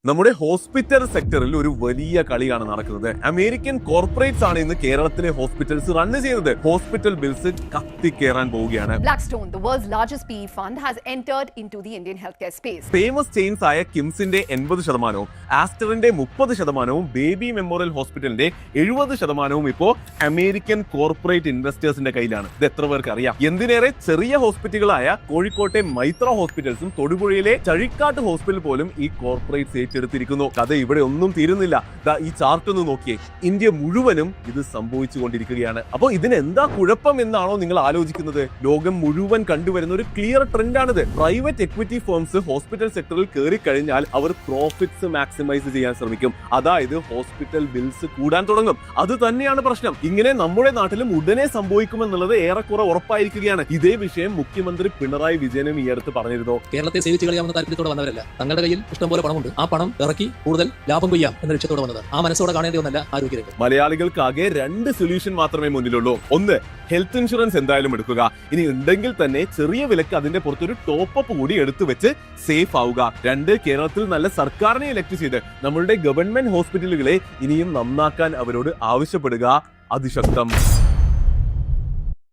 നമ്മുടെ ഹോസ്പിറ്റൽ സെക്ടറിൽ ഒരു വലിയ കളിയാണ് നടക്കുന്നത്. അമേരിക്കൻ കോർപ്പറേറ്റ്സ് ആണ് ഇന്ന് കേരളത്തിലെ ഹോസ്പിറ്റൽസ് റൺ ചെയ്യുന്നത്. ഹോസ്പിറ്റൽ ബിൽസ് കത്തിക്കേറാൻ പോവുകയാണ്. Blackstone, the world's largest PE fund, has entered into the Indian healthcare space. Famous chains ആയ കിംസിന്റെ 80%, ആസ്റ്ററിന്റെ 30%, ബേബി മെമ്മോറിയൽ ഹോസ്പിറ്റലിന്റെ 70% ഇപ്പോ അമേരിക്കൻ കോർപ്പറേറ്റ് ഇൻവെസ്റ്റേഴ്സിന്റെ കയ്യിലാണ്. ഇത് എത്ര പേർക്ക് അറിയാം? എന്തിനേറെ ചെറിയ ഹോസ്പിറ്റലുകളായ കോഴിക്കോട്ടെ മൈത്ര ഹോസ്പിറ്റൽസും തൊടുപുഴയിലെ ചഴിക്കാട്ട് ഹോസ്പിറ്റൽ പോലും ഈ കോർപ്പറേറ്റ് എടുത്തിരിക്കുന്നു. കഥ ഇവിടെ ഒന്നും തീരുന്നില്ല. ഈ ചാർട്ട് ഒന്ന് നോക്കിയേ, ഇന്ത്യ മുഴുവനും ഇത് സംഭവിച്ചു കൊണ്ടിരിക്കുകയാണ്. അപ്പോൾ ഇതിനെന്താ കുഴപ്പം എന്നാണോ നിങ്ങൾ ആലോചിക്കുന്നത്? ലോകം മുഴുവൻ കണ്ടുവരുന്ന ഒരു ക്ലിയർ ട്രെൻഡാണിത്. പ്രൈവറ്റ് എക്വിറ്റി ഫേംസ് ഹോസ്പിറ്റൽ സെക്ടറിൽ കയറി കഴിഞ്ഞാൽ അവർ പ്രോഫിറ്റ്സ് മാക്സിമൈസ് ചെയ്യാൻ ശ്രമിക്കും. അതായത് ഹോസ്പിറ്റൽ ബിൽസ് കൂടാൻ തുടങ്ങും. അത് തന്നെയാണ് പ്രശ്നം. ഇങ്ങനെ നമ്മുടെ നാട്ടിലും ഉടനെ സംഭവിക്കുമെന്നുള്ളത് ഏറെക്കുറെ ഉറപ്പായിരിക്കുകയാണ്. ഇതേ വിഷയം മുഖ്യമന്ത്രി പിണറായി വിജയനും ഈ അടുത്ത് പറഞ്ഞിരുന്നു. കേരളത്തെ സേവിച്ച് കളയാവുന്ന താല്പര്യത്തോടെ വന്നവരല്ല. തങ്ങളുടെ കയ്യിൽ ഇഷ്ടംപോലെ പണമുണ്ട്. ആ പണം ഇറക്കി കൂടുതൽ ലാഭം കൊയ്യാം എന്ന ലക്ഷ്യത്തോടെ വന്നത്. ആ മനസ്സോടെ കാണേണ്ടി ഒന്നല്ല ആരോഗ്യരംഗം. മലയാളികൾക്കാകെ 2 സൊല്യൂഷൻ മാത്രമേ മുന്നിലുള്ളൂ. ഒന്ന്, ഹെൽത്ത് ഇൻഷുറൻസ് എന്തായാലും എടുക്കുക. ഇനി ഉണ്ടെങ്കിൽ തന്നെ ചെറിയ വിലക്ക് അതിന്റെ പുറത്തൊരു ടോപ്പ് കൂടി എടുത്തു വെച്ച് സേഫ് ആവുക. 2, കേരളത്തിൽ നല്ല സർക്കാരിനെ ഇലക്ട് ചെയ്ത് നമ്മളുടെ ഗവൺമെന്റ് ഹോസ്പിറ്റലുകളെ ഇനിയും നന്നാക്കാൻ അവരോട് ആവശ്യപ്പെടുക. അതിശക്തം.